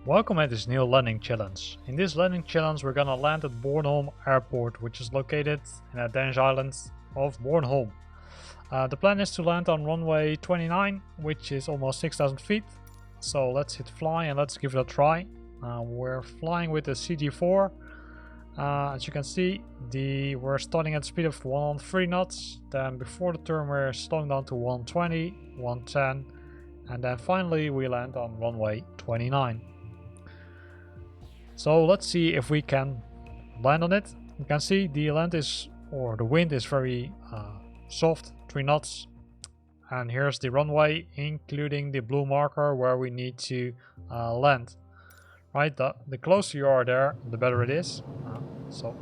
Welcome at this new landing challenge. In this landing challenge we're gonna land at Bornholm Airport, which is located in the Danish island of Bornholm. The plan is to land on runway 29, which is almost 6,000 feet. So let's hit fly and let's give it a try. We're flying with the CG4. As you can see, we're starting at a speed of 103 knots. Then before the turn we're slowing down to 120, 110, and then finally we land on runway 29. So let's see if we can land on it. You can see the wind is very soft, 3 knots. And here's the runway, including the blue marker where we need to land. Right, the closer you are there, the better it is. So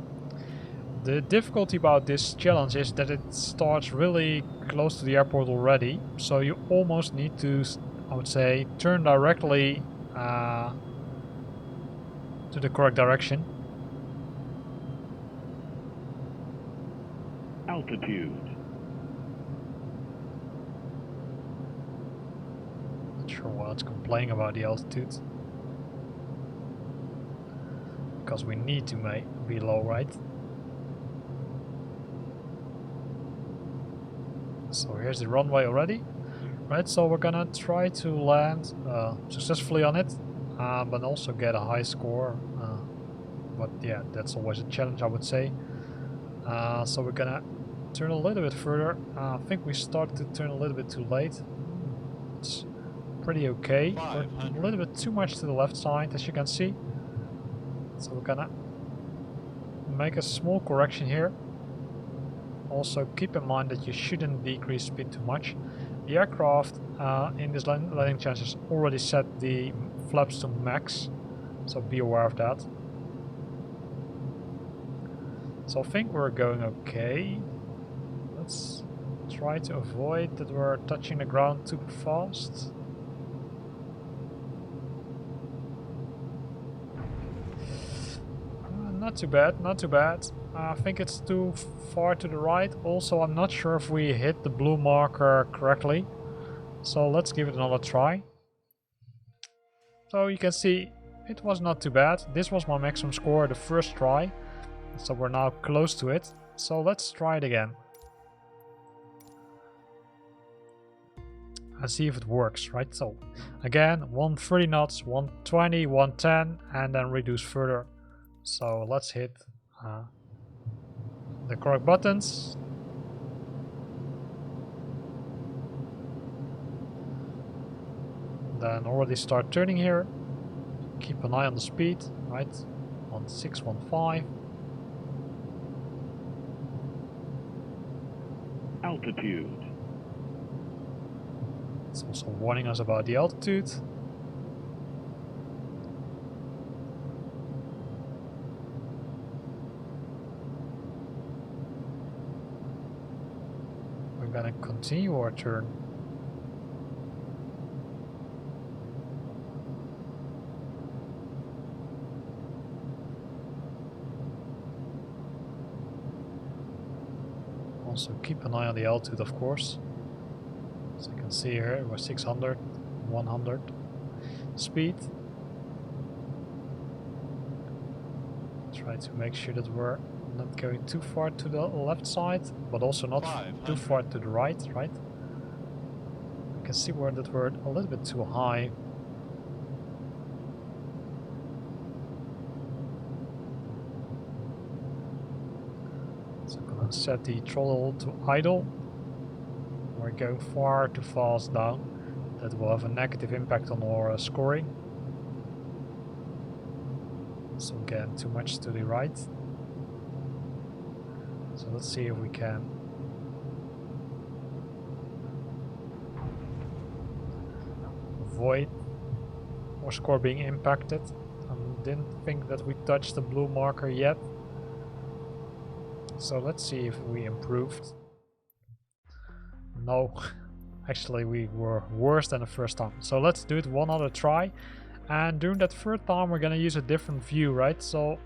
the difficulty about this challenge is that it starts really close to the airport already. So you almost need to, I would say, turn directly to the correct direction. Altitude. Not sure why it's complaining about the altitude. Because we need to be low, right? So here's the runway already. Right, so we're gonna try to land successfully on it. But also get a high score, but yeah, that's always a challenge, I would say. So we're gonna turn a little bit further. I think we started to turn a little bit too late. It's pretty okay, but a little bit too much to the left side, as you can see. So we're gonna make a small correction here. Also keep in mind that you shouldn't decrease speed too much. The aircraft in this landing challenge has already set the flaps to max, so be aware of that. So I think we're going okay. Let's try to avoid that we're touching the ground too fast. Not too bad, not too bad. I think it's too far to the right. Also, I'm not sure if we hit the blue marker correctly. So let's give it another try. So you can see it was not too bad. This was my maximum score the first try. So we're now close to it. So let's try it again. And see if it works, right? So again, 130 knots, 120, 110, and then reduce further. So let's hit the correct buttons. Then already start turning here. Keep an eye on the speed, right? On 615. Altitude. It's also warning us about the altitude. We're gonna continue our turn. Also keep an eye on the altitude, of course. So you can see here we're 600, 100 speed. Try to make sure that we're not going too far to the left side, but also not too far to the right, right? You can see that we're a little bit too high. So I'm gonna set the throttle to idle. We're going far too fast down. That will have a negative impact on our scoring. So again, too much to the right. So let's see if we can avoid our score being impacted. I didn't think that we touched the blue marker yet. So let's see if we improved. No, actually we were worse than the first time. So let's do it one other try. And during that third time we're gonna use a different view, right? So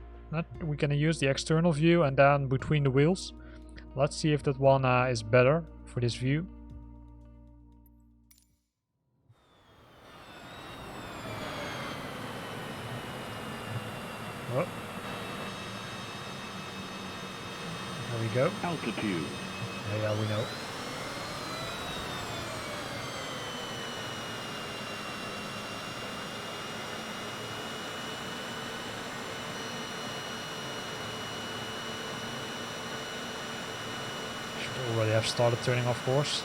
we're gonna use the external view and then between the wheels. Let's see if that one is better for this view. Oh. There we go. Altitude. Yeah, we know. Should already have started turning off course.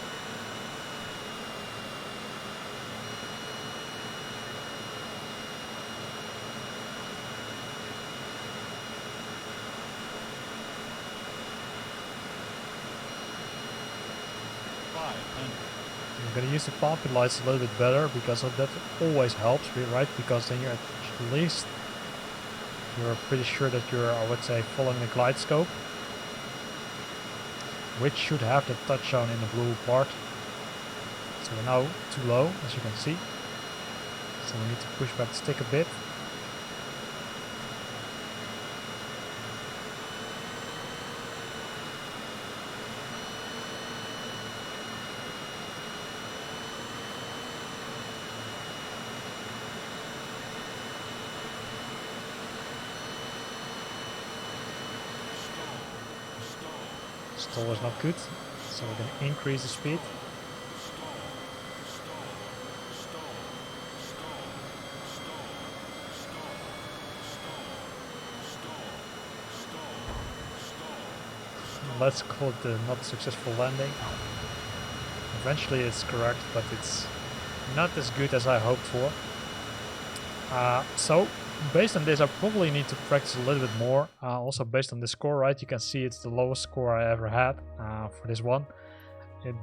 I'm gonna use the pumping lights a little bit better because that always helps, right? Because then you're at least you're pretty sure that you're, I would say, following the glide scope, which should have the touch zone in the blue part. So we're now too low, as you can see. So we need to push back the stick a bit. Stall is not good, so we're going to increase the speed. Let's call it the not successful landing. Eventually it's correct, but it's not as good as I hoped for. So based on this, I probably need to practice a little bit more. Also based on the score, right? You can see it's the lowest score I ever had for this one.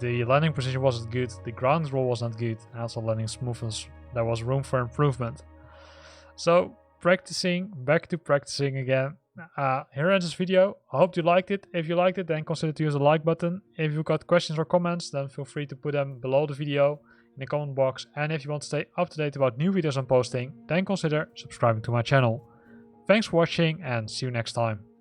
The landing position wasn't good, the ground roll was not good, and also landing smoothness, there was room for improvement. So practicing, back to practicing again. Here ends this video. I hope you liked it. If you liked it, then consider to use the like button. If you've got questions or comments, then feel free to put them below the video in the comment box. And if you want to stay up to date about new videos I'm posting, then consider subscribing to my channel. Thanks for watching and see you next time.